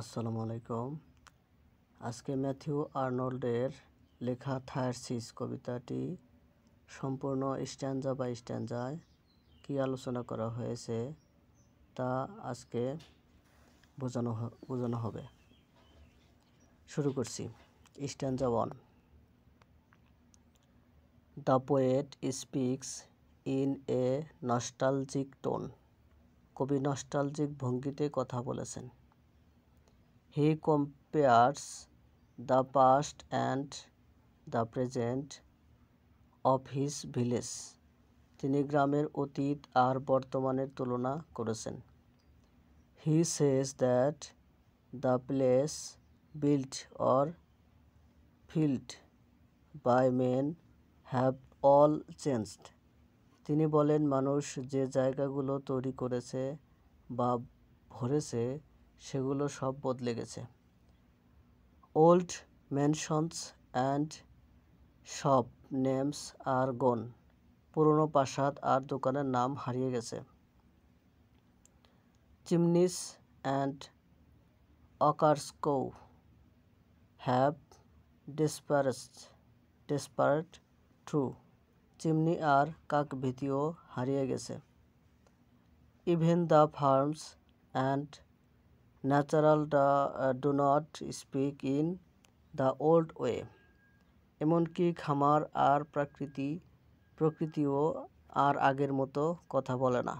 আসসালামু আলাইকুম। আজকে ম্যাথিউ আর্নল্ডের লেখা থায়ারসিস কবিতাটি সম্পূর্ণ স্ট্যাঞ্জা বাই স্ট্যাঞ্জায় কী আলোচনা করা হয়েছে তা আজকে বোঝানো হবে। শুরু করছি। স্ট্যাঞ্জা 1। The poet speaks in a nostalgic tone. কবি নস্টালজিক ভঙ্গিতে কথা বলেছেন। He compares the past and the present of his village. তিনি গ্রামের অতীত আর বর্তমানের তুলনা করেছেন। He says that the place built or filled by men have all changed. তিনি বলেন মানুষ যে জায়গাগুলো তৈরি করেছে বা ভরেছে সেগুলো সব বদলে গেছে। Old mansions and shop names are gone. পুরনো প্রাসাদ আর দোকানের নাম হারিয়ে গেছে। চিমনিস অ্যান্ড অকার্সকো হ্যাভ ডিসপারেট ট্রু। চিমনি আর কাকভীতিও হারিয়ে গেছে। Even the farms and natural do not speak in the old way. এমনকি খামার আর প্রকৃতিও আর আগের মতো কথা বলে না।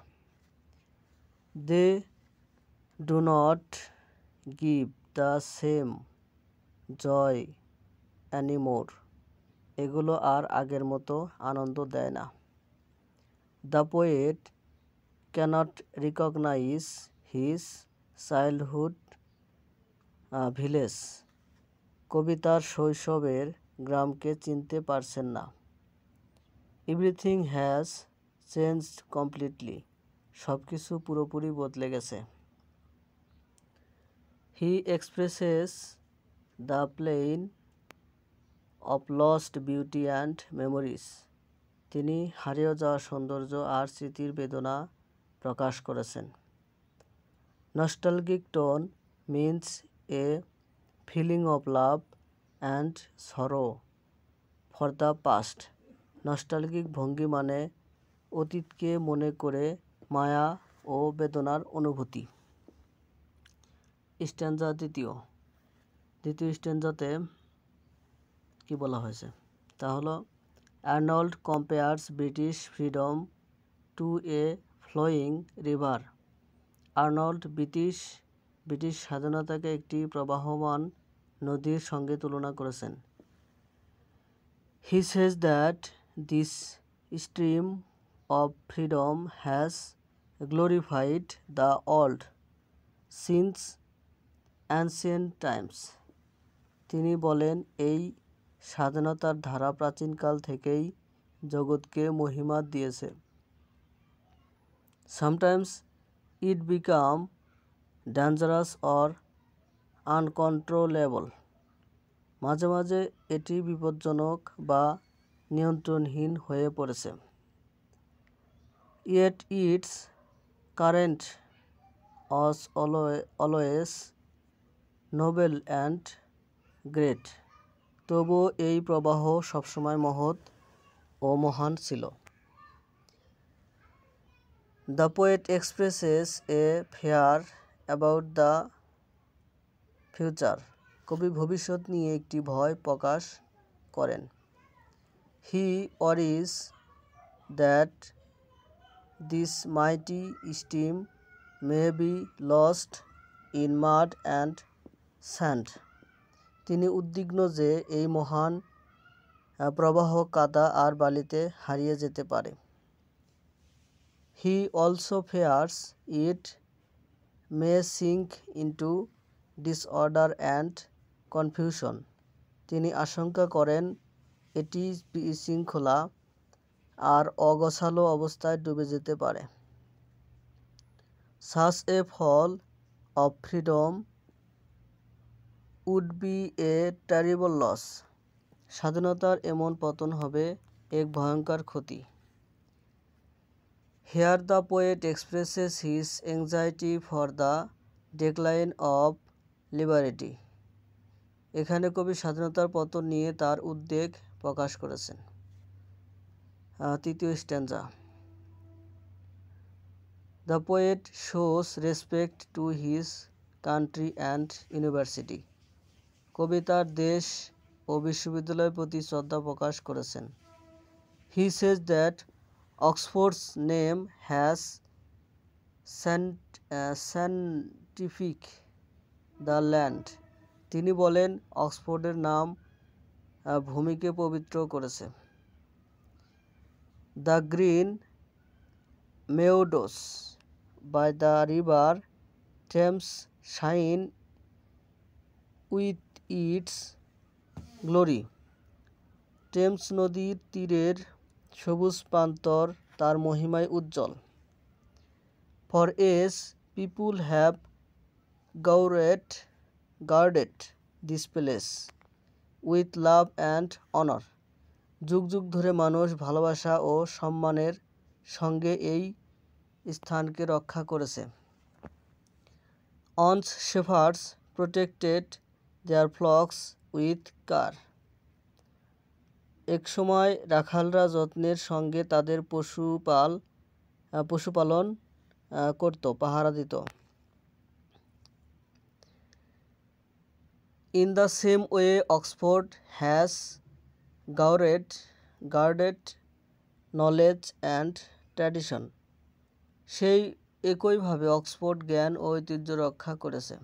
They do not give the same joy anymore. এগুলো আর আগের মতো আনন্দ দেয় না। The poet cannot recognise his childhood village. কবি তার শৈশবের গ্রামকে চিনতে পারছেন না। Everything has changed completely. সব কিছু পুরোপুরি বদলে গেছে। He expresses the plain of lost beauty and memories. তিনি হারিয়ে যাওয়া সৌন্দর্য আর স্মৃতির বেদনা প্রকাশ করেছেন। Nostalgic tone means a feeling of love and sorrow for the past. Nostalgic ভঙ্গি মানে অতীতকে মনে করে মায়া ও বেদনার অনুভূতি। স্ট্যাঞ্জা দ্বিতীয় স্ট্যাঞ্জাতে কি বলা হয়েছে তা হলো Arnold compares British freedom to a flowing river. Arnold British স্বাধীনতাকে একটি প্রবাহমান নদীর সঙ্গে তুলনা করেছেন। He says that this stream of freedom has glorified the old since ancient times. তিনি বলেন এই স্বাধীনতার ধারা প্রাচীনকাল থেকেই জগৎকে মহিমা দিয়েছে। Sometimes it become dangerous or uncontrollable. মাঝে মাঝে এটি বিপজ্জনক বা নিয়ন্ত্রণহীন হয়ে পড়েছে। Yet its current was always noble and great. তবুও এই প্রবাহ সবসময় মহৎ ও মহান ছিল। The poet expresses a fear about the future. কবি ভবিষ্যৎ নিয়ে একটি ভয় প্রকাশ করেন। He worries that this mighty stream may be lost in mud and sand. তিনি উদ্বিগ্ন যে এই মহান প্রবাহ কাদা আর বালিতে হারিয়ে যেতে পারে। He also fears it may sink into disorder and confusion. তিনি আশঙ্কা করেন এটি বিশৃঙ্খলা আর অগোছালো অবস্থায় ডুবে যেতে পারে। Such a fall of freedom would be a terrible loss. স্বাধীনতার এমন পতন হবে এক ভয়ঙ্কর ক্ষতি। Here the poet expresses his anxiety for the decline of liberty. এখানে কবি স্বাধীনতার পতন নিয়ে তার উদ্বেগ প্রকাশ করেছেন। তৃতীয় stanza. The poet shows respect to his country and university. কবি তার দেশ ও বিশ্ববিদ্যালয়ের প্রতি শ্রদ্ধা প্রকাশ করেছেন। He says that Oxford's name has scientific the land. তিনি বলেন অক্সফোর্ডের নাম ভূমিকে পবিত্র করেছে। The green meadows by the river Thames shine with its glory. Thames নদীর তীরের সবুজ প্রান্তর তার মহিমায় উজ্জ্বল। For ages people have guarded this place with love and honour. যুগ যুগ ধরে মানুষ ভালোবাসা ও সম্মানের সঙ্গে এই স্থানকে রক্ষা করেছে। Once shepherds protected their flocks with care. একসময় রাখালরা যত্নের সঙ্গে তাদের পশুপালন করত, পাহারা দিত। In the same way Oxford has guarded knowledge and tradition. সেই একইভাবে অক্সফোর্ড জ্ঞান ও ঐতিহ্য রক্ষা করেছে।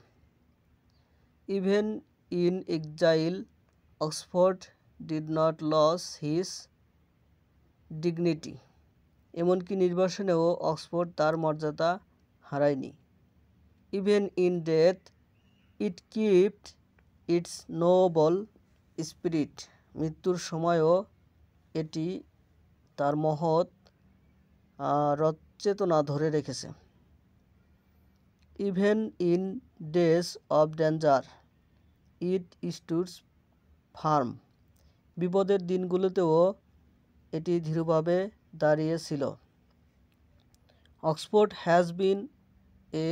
Even in exile Oxford did not lose his dignity. এমনকি নির্বাসনেও অক্সফোর্ড তার মর্যাদা হারায়নি। Even in death it kept its noble spirit. মৃত্যুর সময়ও এটি তার মহৎ চেতনা ধরে রেখেছে। Even in days of danger it stood firm. বিপদের দিনগুলোতেও এটি দৃঢ়ভাবে দাঁড়িয়েছিল। Oxford has been a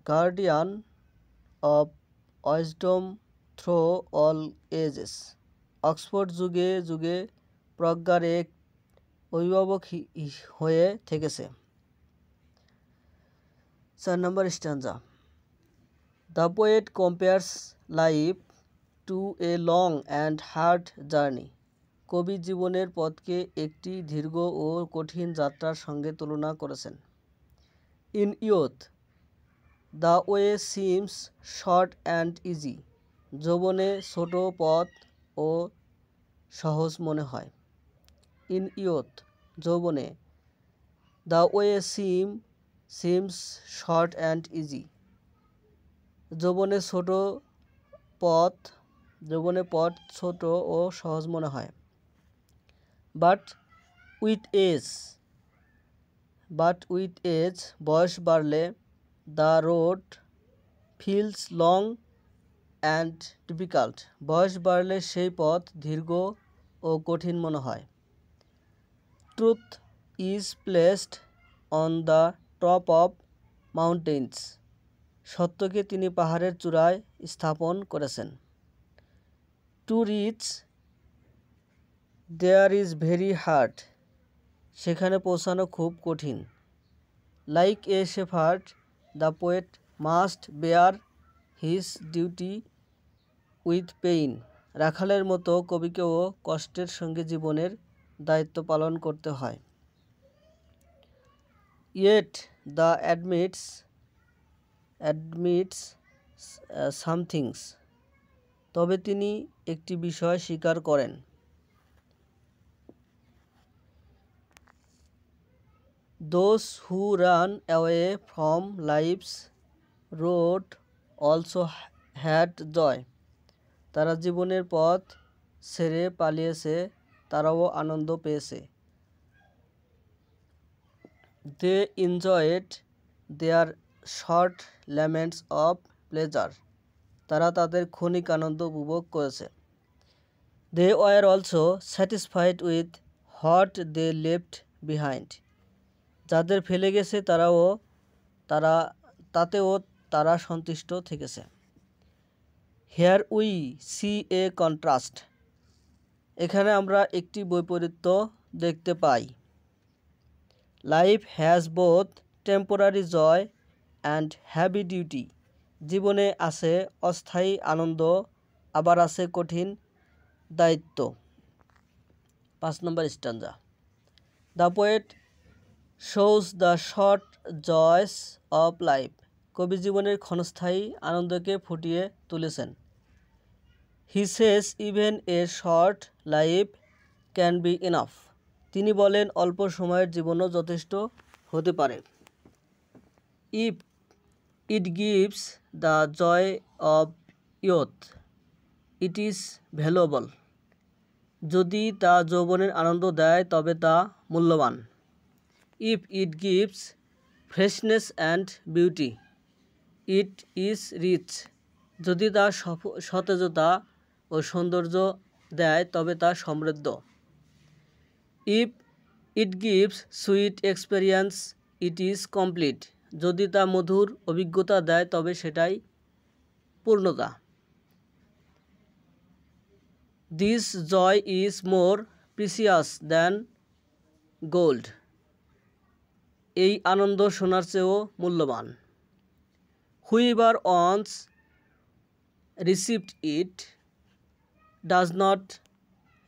guardian of wisdom through all ages. Oxford যুগে যুগে প্রজ্ঞার এক অভিভাবক হয়ে থেকেছে। 4 নম্বর stanza. The poet compares life to a long and hard journey. কবি জীবনের পথকে একটি দীর্ঘ ও কঠিন যাত্রার সঙ্গে তুলনা করেছেন। In youth the way seems short and easy. যৌবনে ছোট পথ ও সহজ মনে হয়। ইন ইয়ুথ যৌবনে, the way seems short and easy. যৌবনে পথ ছোট ও সহজ মনে হয়। বাট উইথ এজ বয়স বাড়লে the road feels long and difficult. বয়স বাড়লে সেই পথ দীর্ঘ ও কঠিন মনে হয়। Truth is placed on the top of mountains. সত্যকে তিনি পাহাড়ের চূড়ায় স্থাপন করেছেন। To reach there is very hard. সেখানে পৌঁছানো খুব কঠিন। Like a shepherd the poet must bear his duty with pain. রাখালের মতো কবিকেও কষ্টের সঙ্গে জীবনের দায়িত্ব পালন করতে হয়। Yet the admits somethings. তবে তিনি একটি বিষয় স্বীকার করেন। Those who ran away from life's road also had joy. তারা জীবনের পথ ছেড়ে পালিয়েছে, তারাও আনন্দ পেয়েছে। They enjoyed their short laments of pleasure. তারা তাদের ক্ষণিক আনন্দ উপভোগ করেছে। They were also satisfied with what they left behind. যাদের ফেলে গেছে তাতেও তারা সন্তুষ্ট থেকেছে। Here we see a contrast, এখানে আমরা একটি বৈপরীত্য দেখতে পাই। Life has both temporary joy and heavy duty, জীবনে আছে অস্থায়ী আনন্দ, আবার আছে কঠিন দায়িত্ব। 5 নম্বর stanza. The poet shows the short joys of life, কবি জীবনের ক্ষণস্থায়ী আনন্দকে ফুটিয়ে তুলেছেন। He says even a short life can be enough, তিনি বলেন অল্প সময়ের জীবনও যথেষ্ট হতে পারে। If it gives the joy of youth it is valuable, যদি তা যৌবনের আনন্দ দেয় তবে তা মূল্যবান। If it gives freshness and beauty it is rich, যদি তা সতেজতা ও সৌন্দর্য দেয় তবে তা সমৃদ্ধ। If it gives sweet experience it is complete, যদি তা মধুর অভিজ্ঞতা দেয় তবে সেটাই পূর্ণতা। This joy is more precious than gold, এই আনন্দ সোনার চেয়েও মূল্যবান। Whoever once received it does not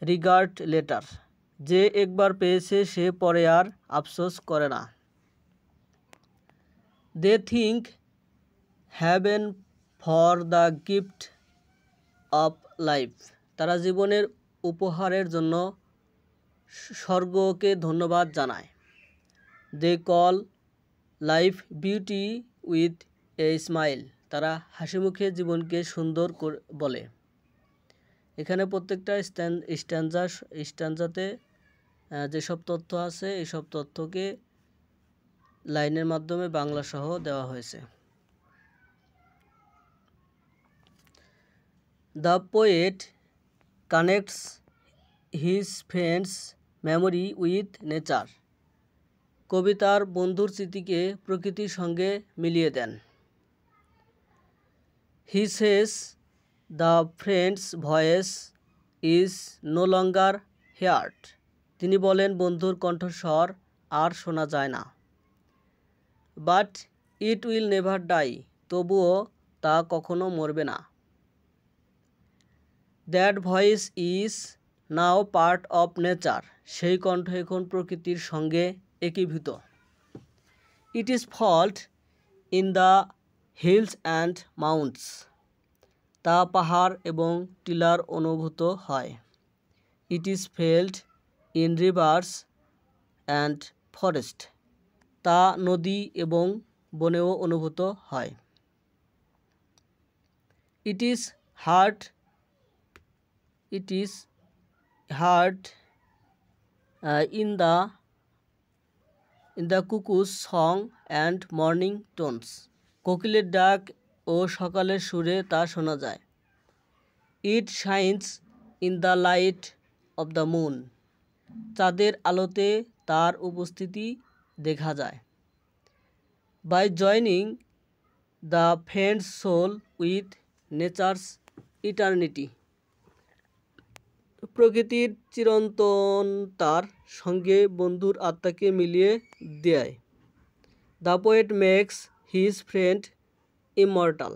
regard later, যে একবার পেয়েছে সে পরে আর আফসোস করে না। They think heaven for the gift of life, তারা জীবনের উপহারের জন্য স্বর্গকে ধন্যবাদ জানায়। They call life beauty with a smile, তারা হাসিমুখে জীবনকে সুন্দর বলে। এখানে প্রত্যেকটা স্ট্যাঞ্জাতে যেসব তথ্য আছে এইসব তথ্যকে লাইনের মাধ্যমে বাংলা সহ দেওয়া হয়েছে। The poet connects his friend's memory with nature, কবি তার বন্ধুর স্মৃতিকে প্রকৃতির সঙ্গে মিলিয়ে দেন। He says the friend's voice is no longer heard, তিনি বলেন বন্ধুর কণ্ঠস্বর আর শোনা যায় না। But it will never die, তবুও তা কখনো মরবে না। That voice is now part of nature, সেই কণ্ঠ এখন প্রকৃতির সঙ্গে একীভূত। It is felt in the hills and mounts, তা পাহাড় এবং টিলার অনুভূত হয়। It is felt in rivers and forest, তা নদী এবং বনেও অনুভূত হয়। It is heard in the cuckoo's song and morning tones, কোকিলের ডাক ও সকালের সুরে তা শোনা যায়। It shines in the light of the moon, চাঁদের আলোতে তার উপস্থিতি দেখা যায়। By joining the friend's soul with nature's eternity, প্রকৃতির চিরন্তনতার সঙ্গে বন্ধুর আত্মাকে মিলিয়ে দেয়। The poet makes his friend immortal,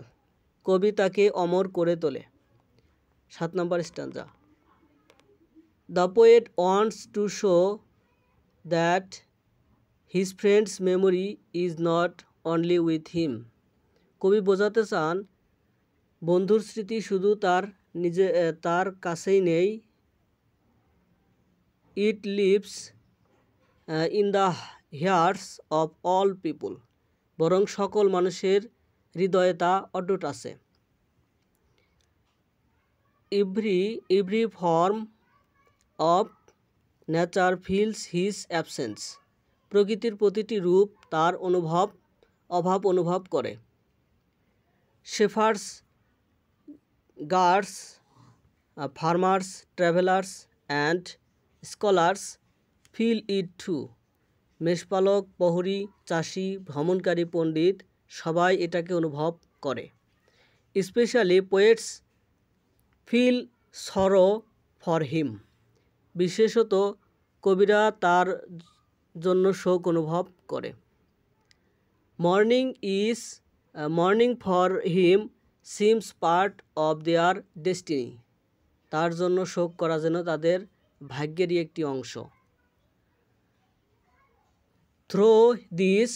কবি তাকে অমর করে তোলে। 7 number stanza. The poet wants to show that his friend's memory is not only with him, কবি বোঝাতে চান বন্ধুর স্মৃতি শুধু তার কাছেই নেই। It lives in the hearts of all people, বরং সকল মানুষের হৃদয়ে তা অটুট আছে। Every form of nature feels his absence, প্রকৃতির প্রতিটি রূপ তার অভাব অনুভব করে। Shepherds, guards, farmers, travellers and scholars feel it too, মেষপালক, প্রহরী, চাষি, ভ্রমণকারী, পণ্ডিত সবাই এটাকে অনুভব করে। স্পেশালি পোয়েটস ফিল সরো ফর হিম। বিশেষত কবিরা তার জন্য শোক অনুভব করে। Morning for him seems part of their destiny. তার জন্য শোক করা যেন তাদের ভাগ্যেরই একটি অংশ। Throw this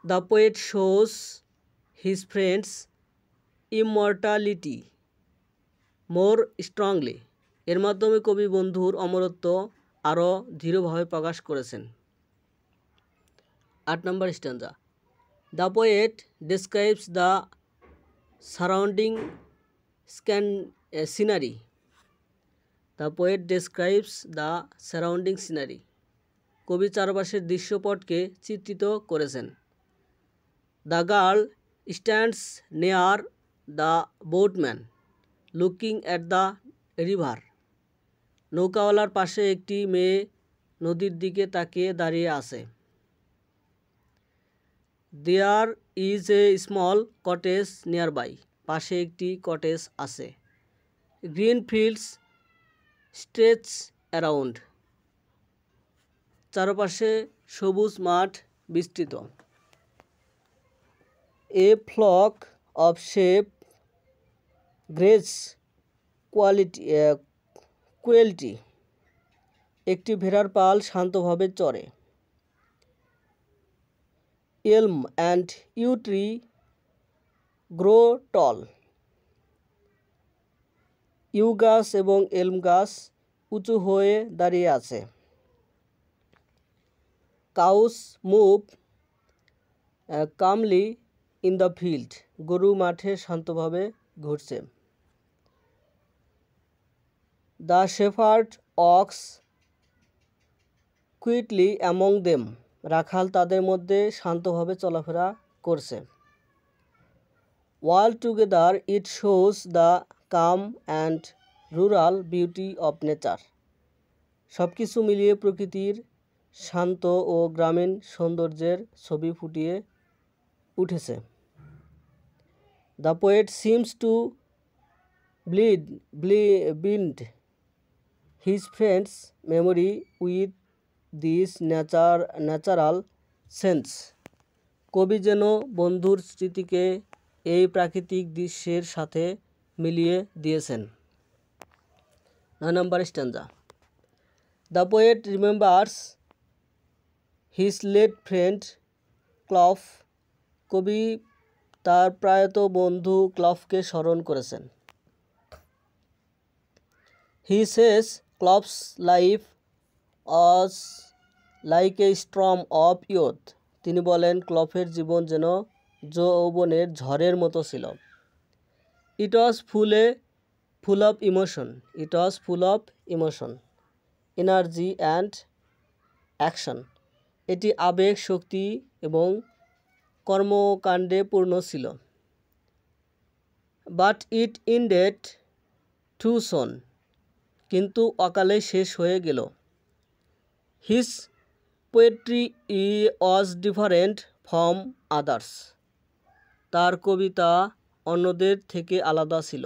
the poet shows his friends immortality more strongly. এর মাধ্যমে কবি বন্ধুর অমরত্ব আরও দৃঢ়ভাবে প্রকাশ করেছেন। 8 number stanza. The poet describes the surrounding scenery. The poet describes the surrounding scenery. কবি চারপাশের দৃশ্যপটকে চিত্রিত করেছেন। The girl stands near the boatman looking at the river. নৌকাওয়ালার পাশে একটি মেয়ে নদীর দিকে তাকিয়ে দাঁড়িয়ে আছে। There is a small cottage nearby. পাশে একটি কটেজ আছে। Green fields stretch around. চারপাশে সবুজ মাঠ বিস্তৃত। A flock of sheep graze কোয়েলটি। একটি ভেড়ার পাল শান্তভাবে চড়ে। Elm and yew tree grow tall. Yew গাছ এবং এলম গাছ উঁচু হয়ে দাঁড়িয়ে আছে। Cows move calmly in the field. গরু মাঠে শান্তভাবে ঘুরছে। The shepherd walks quietly among them. রাখাল তাদের মধ্যে শান্তভাবে চলাফেরা করছে। All together it shows the calm and rural beauty of nature. সব কিছু মিলিয়ে প্রকৃতির শান্ত ও গ্রামীণ সৌন্দর্যের ছবি ফুটিয়ে উঠেছে। The poet seems to bind his friend's memory with this natural sense. কবি যেন বন্ধুর স্মৃতিকে এই প্রাকৃতিক দৃশ্যের সাথে মিলিয়ে দিয়েছেন। 9 number stanza. The poet remembers his late friend Clough. কবি তার প্রয়াত বন্ধু ক্লফকে স্মরণ করেছেন। He says Clough's life was like a storm of youth. তিনি বলেন ক্লফের জীবন যেন যৌবনের ঝড়ের মতো ছিল। It was full of emotion energy and action. এটি আবেগ, শক্তি এবং কর্মকাণ্ডে পূর্ণ ছিল। But it ended too soon. কিন্তু অকালে শেষ হয়ে গেল। His poetry was different from others. তার কবিতা অন্যদের থেকে আলাদা ছিল।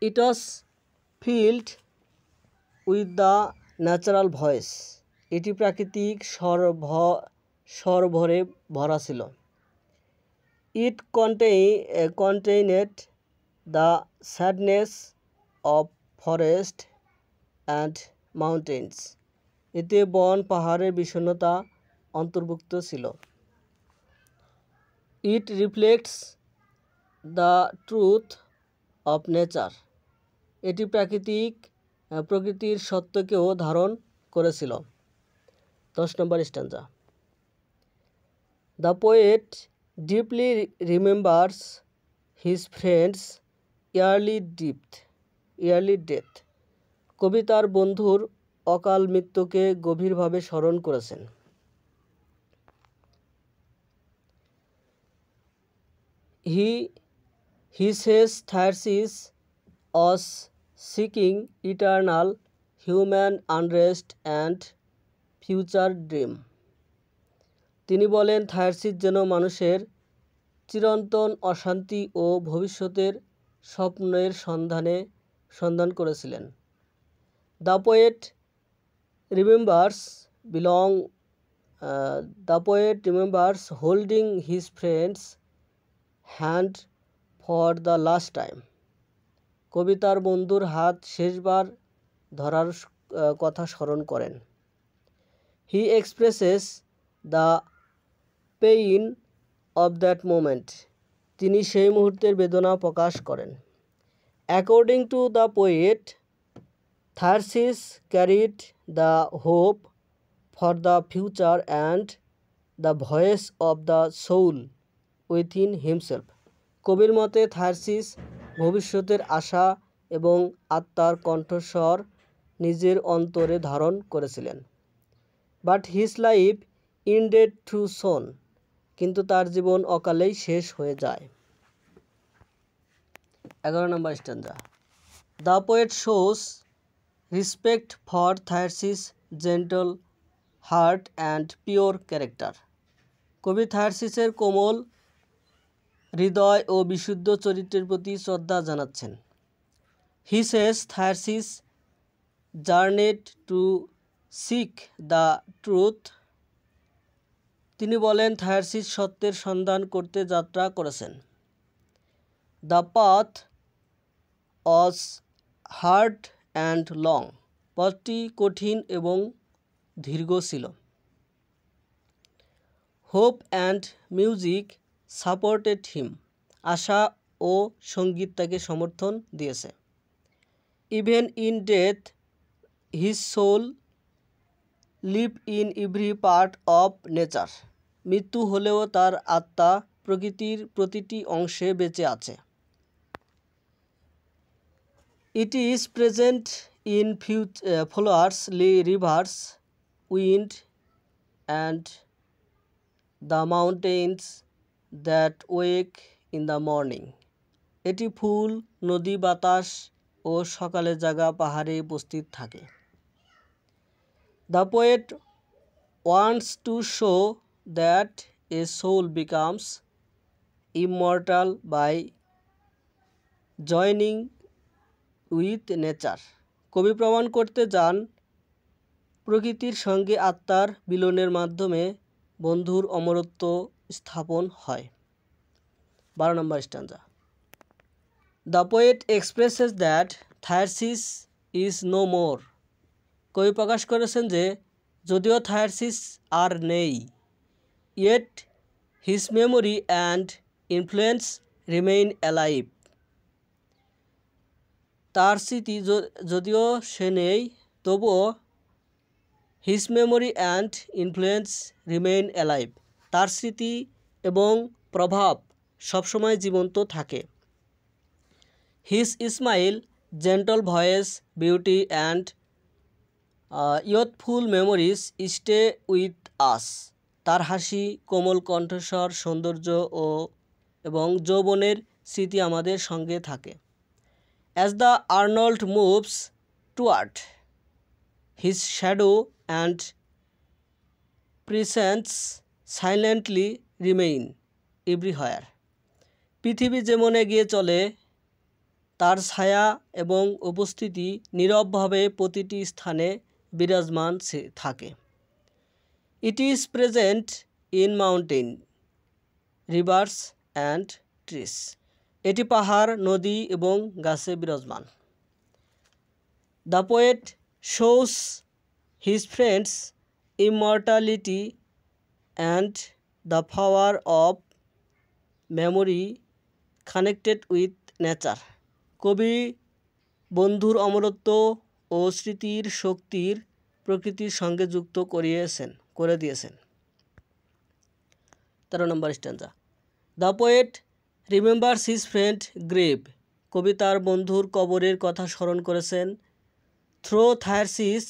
It was filled with the natural voice. এটি প্রাকৃতিক স্বরভরে ভরা ছিল। It contained the sadness of forest and mountains. এতে বন পাহাড়ের বিষণ্ণতা অন্তর্ভুক্ত ছিল। It reflects the truth of nature. এটি প্রকৃতির সত্যকেও ধারণ করেছিল। 10 number stanza. The poet deeply remembers his friend's early death. কবি তার বন্ধুর অকাল মৃত্যুকে গভীরভাবে স্মরণ করেছেন। He says Thyrsis was seeking eternal human unrest and future dream. তিনি বলেন থায়ারসিস যেন মানুষের চিরন্তন অশান্তি ও ভবিষ্যতের স্বপ্নের সন্ধান করেছিলেন। The poet remembers holding his friend's hand for the last time. কবি তার বন্ধুর হাত শেষবার ধরার কথা স্মরণ করেন। He expresses the pain of that moment. তিনি সেই মুহূর্তের বেদনা প্রকাশ করেন। According to the poet, Thyrsis carried the hope for the future and the voice of the soul within himself. কবির মতে থায়ারসিস ভবিষ্যতের আশা এবং আত্মার কণ্ঠস্বর নিজের অন্তরে ধারণ করেছিলেন। But his life ended too soon. কিন্তু তার জীবন অকালেই শেষ হয়ে যায়। 11 number stanza. The poet shows respect for Thyrsis gentle heart and pure character. কবি থায়ারসিসের কোমল হৃদয় ও বিশুদ্ধ চরিত্রের প্রতি শ্রদ্ধা জানাচ্ছেন। He says Thyrsis journeyed to seek the truth. তিনি বলেন থায়ারসিস সত্যের সন্ধান করতে যাত্রা করেছেন। The path was hard and long. পথটি কঠিন এবং দীর্ঘ ছিল। Hope and music supported him. আশা ও সঙ্গীত তাকে সমর্থন দিয়েছে। Even in death his soul live in every part of nature. মৃত্যু হলেও তার আত্মা প্রকৃতির প্রতিটি অংশে বেঁচে আছে। It is present in flowers, rivers, wind and the mountains that wake in the morning. এটি ফুল, নদী, বাতাস ও সকালে জাগা পাহাড়ে উপস্থিত থাকে। The poet wants to show that a soul becomes immortal by joining with nature. কবি প্রমাণ করতে চান প্রকৃতির সঙ্গে আত্মার মিলনের মাধ্যমে বন্ধুর অমরত্ব স্থাপন হয়। 12 number stanza. The poet expresses that Thyrsis is no more. কবি প্রকাশ করেছেন যে যদিও থায়ারসিস আর নেই, yet his memory and influence remain alive. তার স্মৃতি যদিও সে নেই, তবুও his memory and influence remain alive. তার স্মৃতি এবং প্রভাব সবসময় জীবন্ত থাকে। His smile, gentle voice, beauty and youthful memories stay with us. তার হাসি, কোমল কণ্ঠস্বর, সৌন্দর্য এবং যৌবনের স্মৃতি আমাদের সঙ্গে থাকে। As the Arnold moves toward his shadow and presence silently remain everywhere. পৃথিবী যেমন এগিয়ে চলে, তার ছায়া এবং উপস্থিতি নীরবভাবে প্রতিটি স্থানে বিরাজমান থাকে। It is present in mountain, rivers and trees. এটি পাহাড়, নদী এবং গাছে বিরাজমান। The poet shows his friend's immortality and the power of memory connected with nature. কবি বন্ধুর অমরত্ব ও স্মৃতির শক্তির প্রকৃতির সঙ্গে যুক্ত করে দিয়েছেন। 13 number stanza. The poet remembers his friend grave. কবি তার বন্ধুর কবরের কথা স্মরণ করেছেন। Though Thyrsis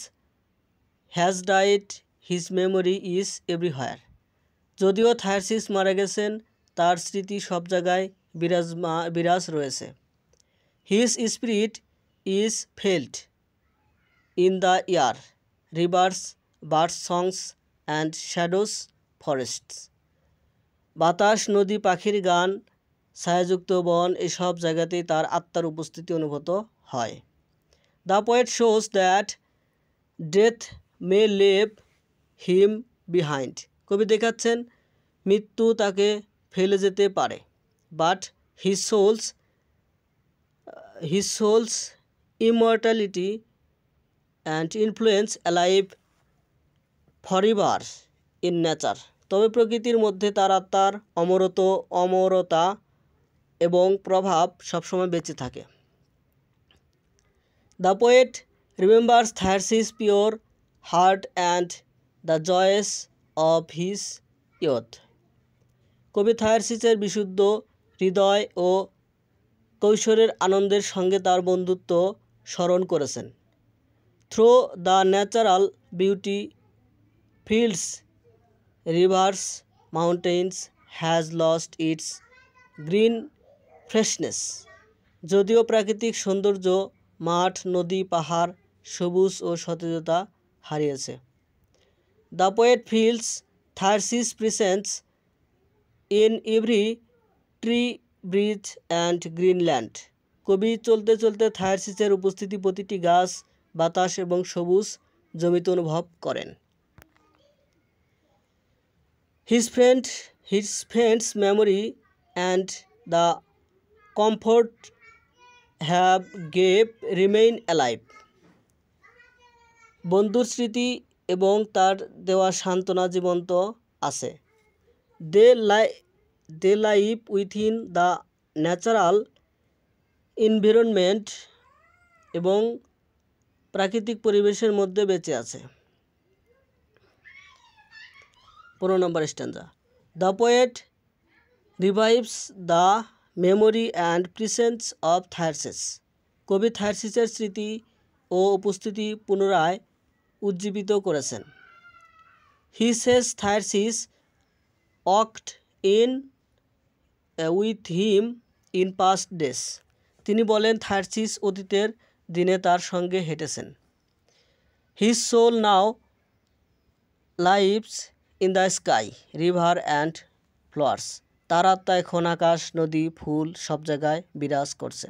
has died his memory is everywhere. যদিও থায়ারসিস মারা গেছেন, তার স্মৃতি সব জায়গায় বিরাজ রয়েছে। His spirit is felt in the air, rivers, birds songs and shadows forests. বাতাস, নদী, পাখির গান, ছায়াযুক্ত বন এসব জায়গাতেই তার আত্মার উপস্থিতি অনুভূত হয়। The poet shows that death may leave him behind. কবি দেখাচ্ছেন মৃত্যু তাকে ফেলে যেতে পারে, but his soul's immortality and influence alive forever in nature. তবে প্রকৃতির মধ্যে তার আত্মার অমরতা এবং প্রভাব সবসময় বেঁচে থাকে। The poet remembers Tharsis' pure heart and the joys of his youth. কবি থার্সিসের বিশুদ্ধ হৃদয় ও কৈশোরের আনন্দের সঙ্গে তার বন্ধুত্ব স্মরণ করেছেন। Through the natural beauty, fields, rivers, mountains has lost its green freshness. যদিও প্রাকৃতিক সৌন্দর্য, মাঠ, নদী, পাহাড় সবুজ ও সতেজতা হারিয়েছে। The poet feels Tharsis' presence in every tree, breeze and greenland. কবি চলতে চলতে থার্সিসের উপস্থিতি প্রতিটি গাছ, বাতাস এবং সবুজ জমিতে অনুভব করেন। His friend's memory and the comfort have remain alive. বন্ধুর স্মৃতি এবং তার দেওয়া সান্ত্বনা জীবন্ত আছে। They live within the natural environment এবং প্রাকৃতিক পরিবেশের মধ্যে বেঁচে আছে। 15 নম্বর স্ট্যান্জা। The poet revives the memory and presence of Tharsis. কবি থার্সিসের স্মৃতি ও উপস্থিতি পুনরায় উজ্জীবিত করেছেন। He says Tharsis walked in with him in past days. তিনি বলেন থার্সিস অতীতের দিনে তার সঙ্গে হেঁটেছেন। His soul now lives in the sky, river and flowers. তার আত্মা এখন আকাশ, নদী, ফুল সব জায়গায় বিরাজ করছে।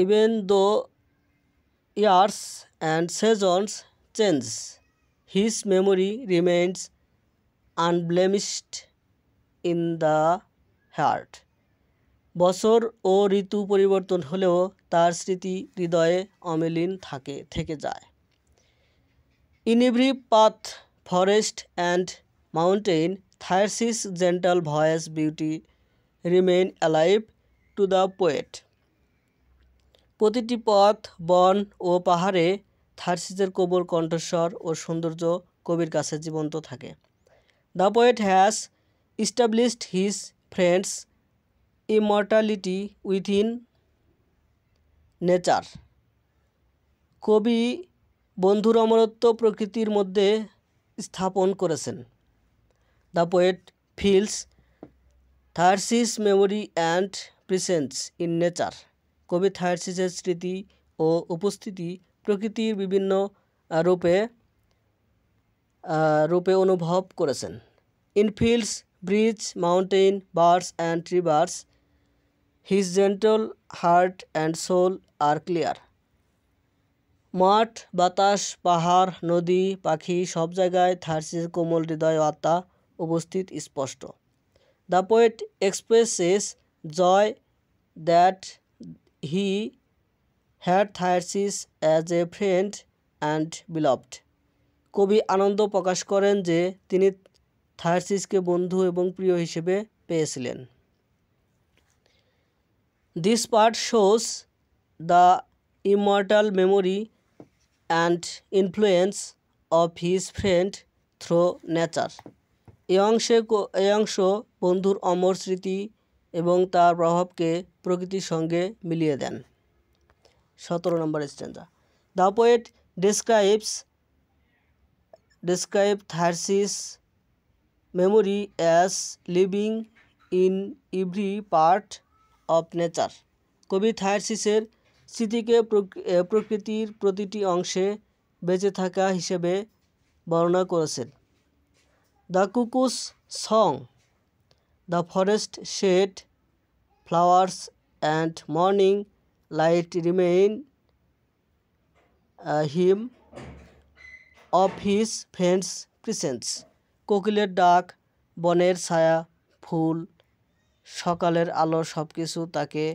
Even though years and seasons change, his memory remains unblemished in the heart. বছর ও ঋতু পরিবর্তন হলেও তার স্মৃতি হৃদয়ে অমলিন থেকে যায়। In every path, forest and mountain, Tharsis' gentle voice beauty remain alive to the poet. প্রতিটি পথ, বন ও পাহাড়ে থার্সিসের কোমল কণ্ঠস্বর ও সৌন্দর্য কবির কাছে জীবন্ত থাকে। The poet has established his friend's immortality within nature. কবি বন্ধুর অমরত্ব প্রকৃতির মধ্যে স্থাপন করেছেন। The poet feels Tharsis' memory and presence in nature. কবি থার্সিসের স্মৃতি ও উপস্থিতি প্রকৃতির বিভিন্ন রূপে অনুভব করেছেন। In fields, breeze, mountain, birds and rivers, his gentle heart and soul are clear. মাঠ, বাতাস, পাহাড়, নদী, পাখি সব জায়গায় থার্সিসের কোমল হৃদয় ও আত্মা উপস্থিত স্পষ্ট। The poet expresses joy that he had Tharsis as a friend and beloved. কবি আনন্দ প্রকাশ করেন যে তিনি থার্সিসকে বন্ধু এবং প্রিয় হিসেবে পেয়েছিলেন। This part shows the immortal memory and influence of his friend through nature. এই অংশ বন্ধুর অমর স্মৃতি এবং তার প্রভাবকে প্রকৃতির সঙ্গে মিলিয়ে দেন। 17 নম্বর স্ট্যান্জা। The poet describes Tharsis' memory as living in every part of nature. কবি থার্সিসের স্মৃতিকে প্রকৃতির প্রতিটি অংশে বেঁচে থাকা হিসেবে বর্ণনা করেছেন। The cuckoo's song, the forest shade, flowers and morning light remain him of his friend's presence. কোকিলের ডাক, বনের ছায়া, ফুল, সকালের আলো সব কিছু তাকে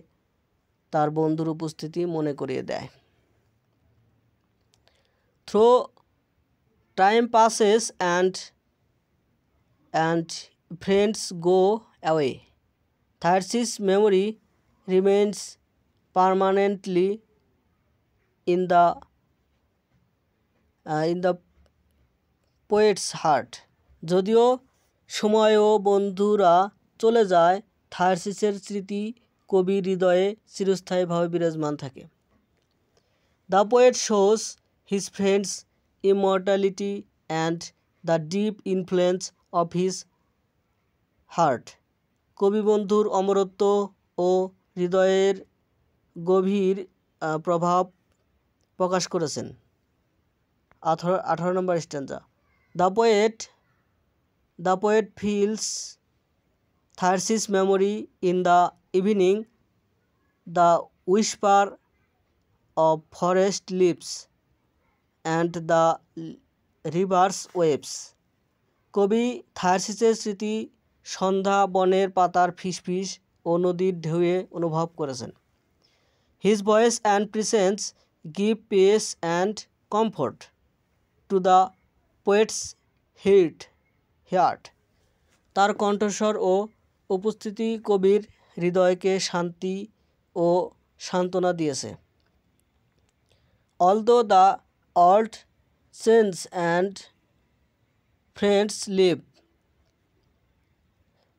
তার বন্ধুর উপস্থিতি মনে করিয়ে দেয়। Through time passes and friends go away, Tharsis memory remains permanently in the poet's heart. যদিও সময় ও বন্ধুরা চলে যায়, থার্সিসের স্মৃতি কবির হৃদয়ে চিরস্থায়ীভাবে বিরাজমান থাকে। The poet shows his friends' immortality and the deep influence of his heart. কবি বন্ধুর অমরত্ব ও হৃদয়ের গভীর প্রভাব প্রকাশ করেছেন। 18 নম্বর স্ট্যান্জা। The poet feels Tharsis memory in the evening, the whisper of forest leaves and the river's waves. কবি থার্সিসের স্মৃতি সন্ধ্যা, বনের পাতার ফিসফিস ও নদীর ঢেউয়ে অনুভব করেছেন। His voice and presence give peace and comfort to the poet's heart. তার কণ্ঠস্বর ও উপস্থিতি কবির হৃদয়কে শান্তি ও সান্ত্বনা দিয়েছে। Although the old saints and friends live,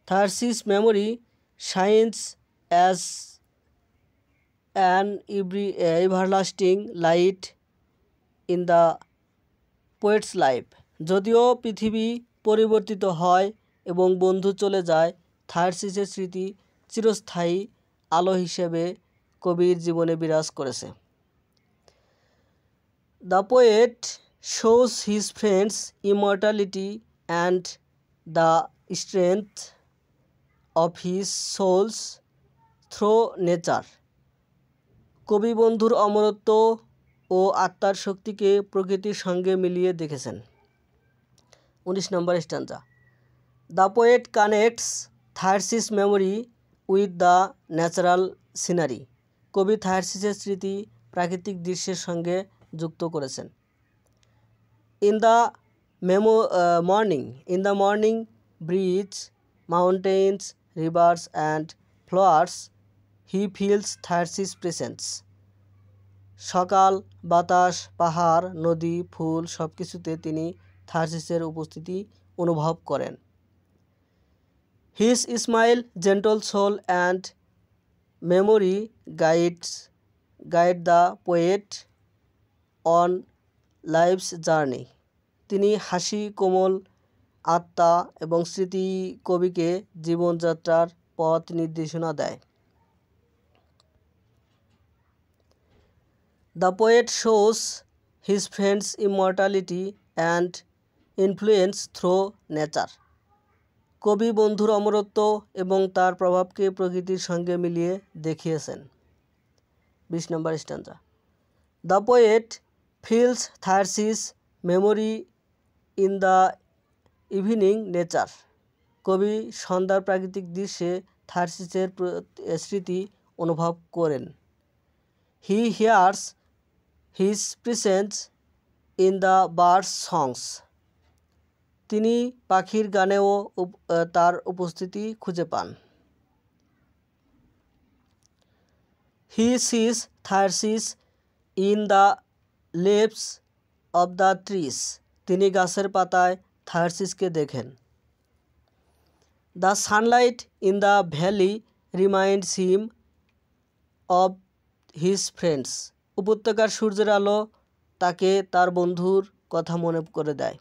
Tharsis memory shines as an everlasting light in the poet's life. যদিও পৃথিবী পরিবর্তিত হয় এবং বন্ধু চলে যায়, থার্সিসের স্মৃতি চিরস্থায়ী আলো হিসেবে কবির জীবনে বিরাজ করেছে। The poet shows his friends immortality and the strength of his souls through nature. কবি বন্ধুর অমরত্ব ও আত্মার শক্তিকে প্রকৃতির সঙ্গে মিলিয়ে দেখেছেন। 19 নম্বর স্ট্যান্জা। The poet connects Tharsis memory with the natural scenery. কবি থার্সিসের স্মৃতি প্রাকৃতিক দৃশ্যের সঙ্গে যুক্ত করেছেন। In the morning breeze, mountains, rivers and flowers, he feels Tharsis presence. সকাল, বাতাস, পাহাড়, নদী, ফুল সব কিছুতে তিনি থার্সিসের উপস্থিতি অনুভব করেন। His smile, gentle soul and memory guide the poet on life's journey. তিনি হাসি, কোমল আত্মা এবং স্মৃতি কবিকে জীবনযাত্রার পথ নির্দেশনা দেয়। The poet shows his friends immortality and influence through nature. কবি বন্ধুর অমরত্ব এবং তার প্রভাবকে প্রকৃতির সঙ্গে মিলিয়ে দেখিয়েছেন। 20 নম্বর স্ট্যান্জা। The poet feels Tharsis memory in the evening nature. কবি সন্ধ্যার প্রাকৃতিক দৃশ্যে থার্সিসের স্মৃতি অনুভব করেন। He hears his presence in the birds' songs. তিনি পাখির গানেও তার উপস্থিতি খুঁজে পান। He sees Tharsis in the leaves of the trees. তিনি গাছের পাতায় থার্সিসকে দেখেন। The sunlight in the valley reminds him of his friends. উপত্যকার সূর্যের আলো তাকে তার বন্ধুর কথা মনে করে দেয়।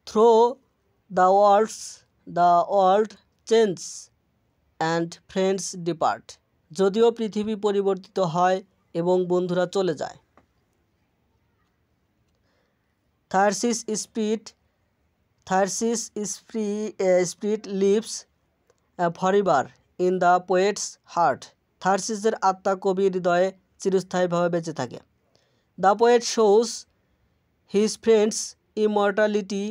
Through the world changes and friends depart. যদিও পৃথিবী পরিবর্তিত হয় এবং বন্ধুরা চলে যায়। spirit lives forever in the poet's heart. থার্সিসের আত্মা কবির হৃদয়ে চিরস্থায়ীভাবে বেঁচে থাকে। The poet shows his friends immortality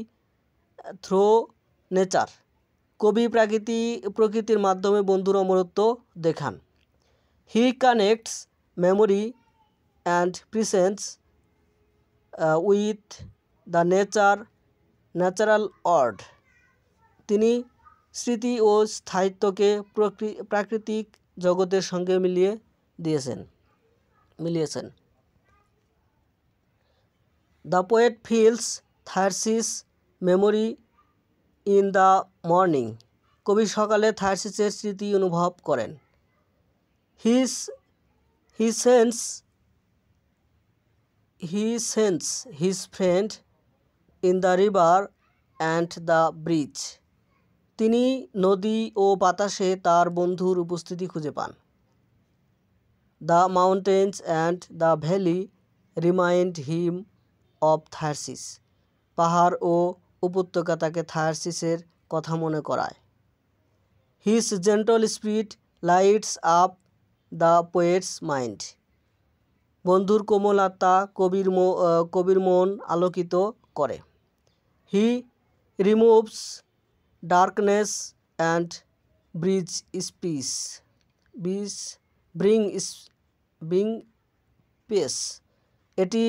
through nature. কবি প্রকৃতির মাধ্যমে বন্ধুর অমরত্ব দেখান। He connects memory and presence with the natural world. তিনি স্মৃতি ও স্থায়িত্বকে প্রাকৃতিক জগতের সঙ্গে মিলিয়েছেন। The poet feels Thyrsis memory in the morning. কবি সকালে থার্সিসের স্মৃতি অনুভব করেন। He sends his friend in the river and the bridge. তিনি নদী ও বাতাসে তার বন্ধুর উপস্থিতি খুঁজে পান। The mountains and the valley remind him of Thyrsis. পাহাড় ও উপত্যকা তাকে থার্সিসের কথা মনে করায়। His gentle spirit lights up the poet's mind. বন্ধুর কোমল আত্মা কবির মন আলোকিত করে। He removes darkness and brings peace. এটি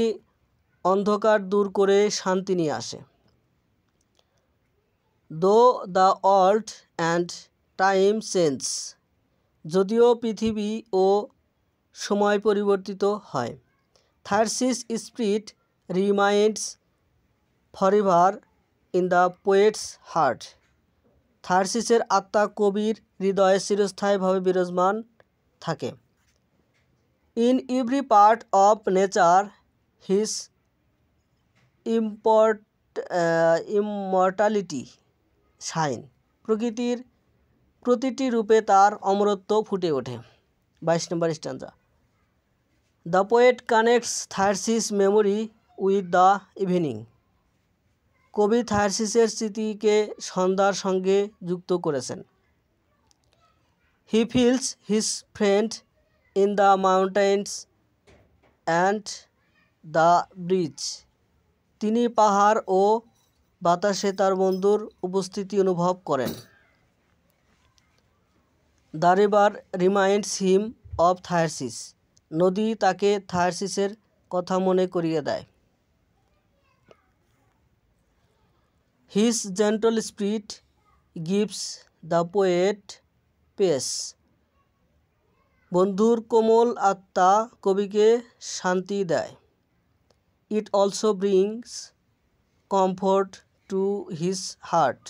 অন্ধকার দূর করে শান্তি নিয়ে আসে। Though the world and time change. যদিও পৃথিবী ও সময় পরিবর্তিত হয়। Thyrsis spirit reminds forever in the poet's heart. থার্সিসের আত্মা কবির হৃদয়ে চিরস্থায়ীভাবে বিরাজমান থাকে। In every part of nature his immortality shine. প্রকৃতির প্রতিটি রূপে তার অমরত্ব ফুটে ওঠে। 22 number stanza. The poet connects Thyrsis memory with the evening. কবি থার্সিসের স্মৃতিকে সন্ধ্যার সঙ্গে যুক্ত করেছেন। He feels his friend in the mountains and the breeze. তিনি পাহাড় ও বাতাসে তার বন্ধুর উপস্থিতি অনুভব করেন। The river reminds him of Thyrsis. নদী তাকে থার্সিসের কথা মনে করিয়ে দেয়। His gentle spirit gives the poet peace. বন্ধুর কোমল আত্মা কবিকে শান্তি দেয়। It also brings comfort to his heart.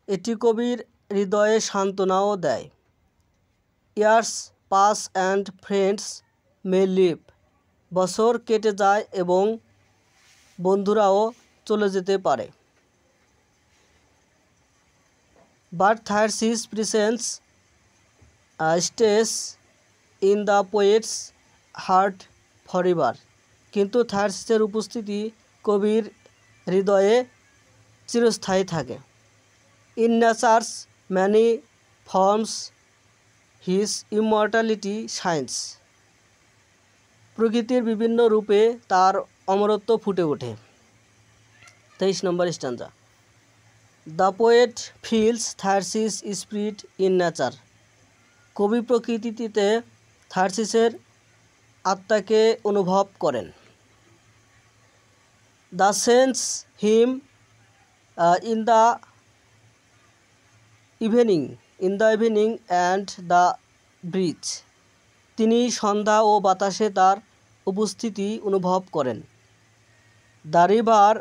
এটি কবির হৃদয়ে সান্ত্বনাও দেয়। Years pass and friends may leave. বছর কেটে যায় এবং বন্ধুরাও চলে যেতে পারে। But Thyrsis presence stays in the poet's heart forever. কিন্তু থার্সিসের উপস্থিতি কবির হৃদয়ে চিরস্থায়ী থাকে। In nature's many forms his immortality shines. প্রকৃতির বিভিন্ন রূপে তার অমরত্ব ফুটে ওঠে। 23 number stanza. The poet feels Thyrsis spirit in nature. কবি প্রকৃতিতে থার্সিসের আত্মাকে অনুভব করেন। The sense him in the evening and the breeze. তিনি সন্ধ্যা ও বাতাসে তার উপস্থিতি অনুভব করেন। The river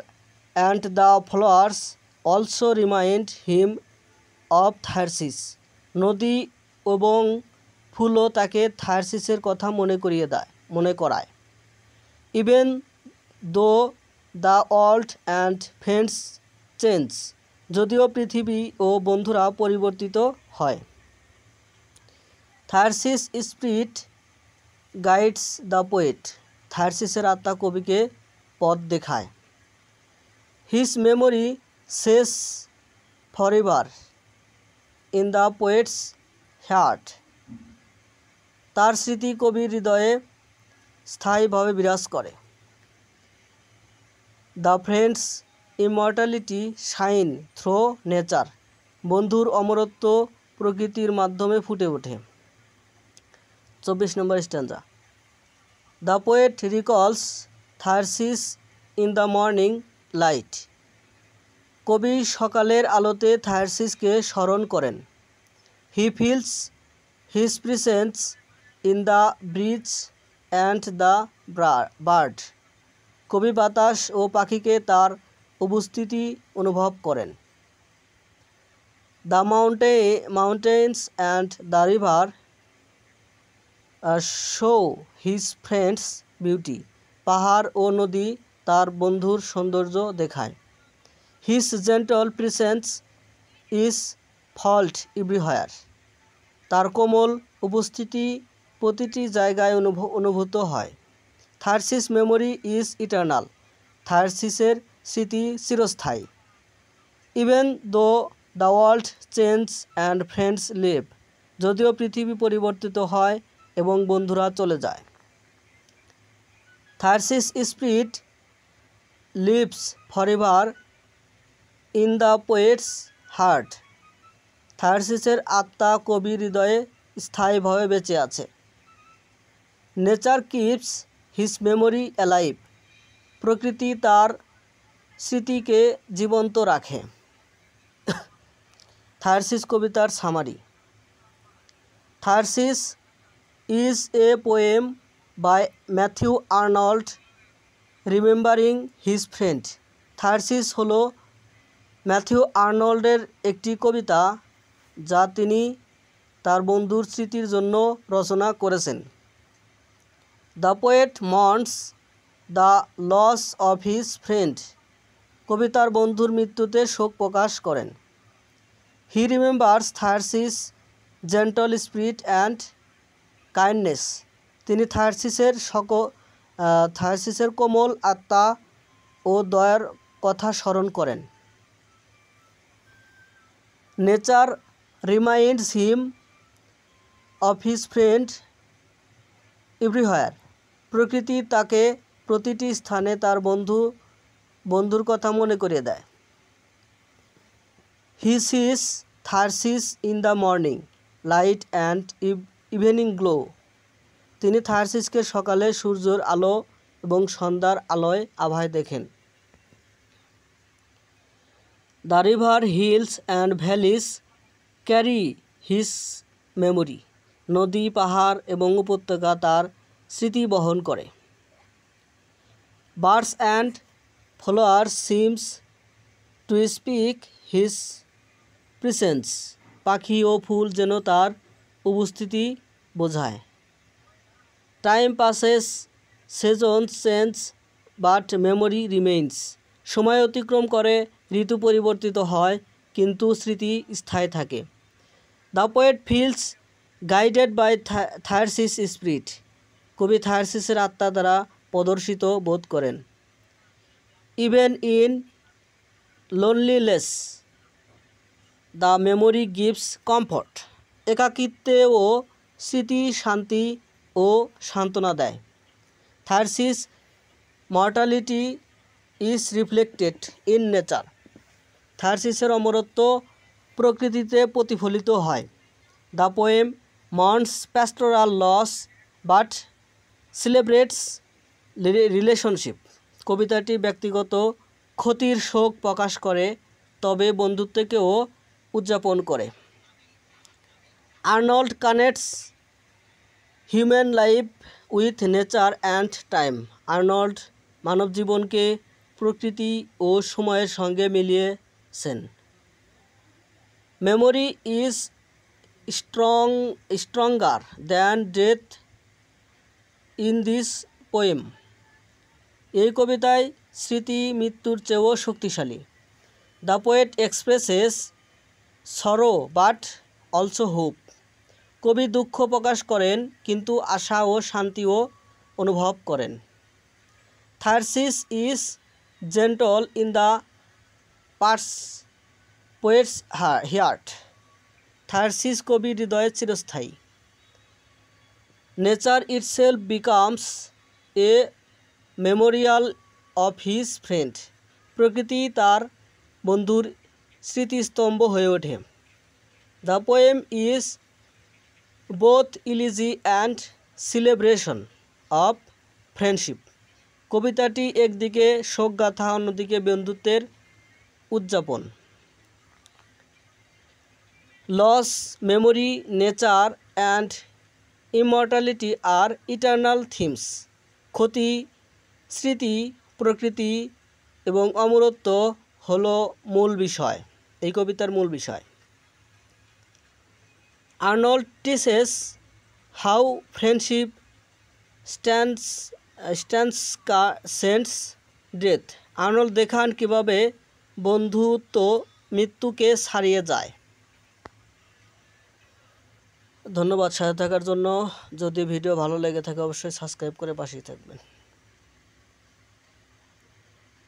and the flowers also remind him of Thyrsis. নদী এবং ফুলও তাকে থার্সিসের কথা মনে করায়। Even though the world and friends change. যদিও পৃথিবী ও বন্ধুরা পরিবর্তিত হয়। Thyrsis spirit guides the poet. থার্সিসের আত্মা কবিকে পথ দেখায়। হিজ মেমোরি সেস forever in the poet's heart. তার স্মৃতি কবির হৃদয়ে স্থায়ীভাবে বিরাজ করে। The friend's immortality shine through nature. বন্ধুর অমরত্ব প্রকৃতির মাধ্যমে ফুটে ওঠে। 24 number stanza. The poet recalls Thyrsis in the morning light. কবি সকালের আলোতে থার্সিসকে স্মরণ করেন। হি feels his presence in the breeze and the bird. কবি বাতাস ও পাখিকে তার উপস্থিতি অনুভব করেন। The mountains and the river show his friend's beauty. পাহাড় ও নদী তার বন্ধুর সৌন্দর্য দেখায়। His gentle presence is felt everywhere. তার কোমল উপস্থিতি প্রতিটি জায়গায় অনুভূত হয়। Thyrsis memory is eternal. থার্সিসের স্মৃতি চিরস্থায়ী। Even though the world change and friends live. যদিও পৃথিবী পরিবর্তিত হয় এবং বন্ধুরা চলে যায়। Thyrsis spirit lives forever in the poet's heart. থার্সিসের আত্মা কবির হৃদয়ে স্থায়ীভাবে বেঁচে আছে। Nature keeps his memory alive. প্রকৃতি তার স্মৃতিকে জীবন্ত রাখে। থার্সিস কবিতার summary. Thyrsis is a poem by Matthew Arnold remembering his friend. Thyrsis হলো ম্যাথিউ আর্নল্ডের একটি কবিতা যা তিনি তার বন্ধুর স্মৃতির জন্য রচনা করেছেন। The poet mourns the loss of his friend. কবি তার বন্ধুর মৃত্যুতে শোক প্রকাশ করেন। He remembers Thyrsis gentle spirit and kindness. তিনি থার্সিসের কোমল আত্মা ও দয়ার কথা স্মরণ করেন। Nature reminds him of his friend everywhere. প্রকৃতি তাকে প্রতিটি স্থানে তার বন্ধুর কথা মনে করিয়ে দেয়। He sees Thyrsis in the morning light and evening glow. তিনি থার্সিসকে সকালে সূর্যের আলো এবং সন্ধ্যার আলোয় আভায় দেখেন। The river hills and valleys carry his memory. নদী পাহাড় এবং উপত্যকা তার স্মৃতি বহন করে। Birds and flowers seems to speak his presence. পাখি ও ফুল যেন তার উপস্থিতি বোঝায়। Time passes seasons change but memory remains. সময় অতিক্রম করে, ঋতু পরিবর্তিত হয়, কিন্তু স্মৃতি স্থায়ী থাকে। The poet feels guided by Thyrsis spirit. কবি থার্সিসের আত্মা দ্বারা প্রদর্শিত বোধ করেন। Even in loneliness the memory gives comfort. একাকিত্বেও স্মৃতি শান্তি ও সান্ত্বনা দেয়। Thyrsis mortality is reflected in nature. থার্সিসের অমরত্ব প্রকৃতিতে প্রতিফলিত হয়। The poem mourns pastoral loss but celebrates relationship. কবিতাটি ব্যক্তিগত ক্ষতির শোক প্রকাশ করে, তবে বন্ধুত্বকেও উদযাপন করে। Arnold connects human life with nature and time. Arnold মানবজীবনকে প্রকৃতি ও সময়ের সঙ্গে মিলিয়েছেন। Memory is stronger than death in this poem. এই কবিতায় স্মৃতি মৃত্যুর চেয়েও শক্তিশালী। The poet expresses sorrow but also hope. কবি দুঃখ প্রকাশ করেন কিন্তু আশা ও শান্তিও অনুভব করেন। Tharsis is gentle in the poet's heart. Tharsis কবির হৃদয়ে চিরস্থায়ী। Nature itself becomes a memorial of his friend. প্রকৃতি তার বন্ধুর স্মৃতিস্তম্ভ হয়ে ওঠে। The poem is both elegy and celebration of friendship. কবিতাটি একদিকে শোকগাথা অন্যদিকে বন্ধুত্বের উদযাপন। Loss, memory, nature and immortality are eternal themes. ক্ষতি, স্মৃতি, প্রকৃতি এবং অমরত্ব হলো মূল বিষয়, এই কবিতার মূল বিষয়। Arnold teaches how friendship stands death. Arnold দেখান কিভাবে বন্ধুত্ব মৃত্যুকে ছাড়িয়ে যায়। ধন্যবাদ সাথে থাকার জন্য। যদি ভিডিও ভালো লেগে থাকে অবশ্যই সাবস্ক্রাইব করে পাশেই থাকবেন।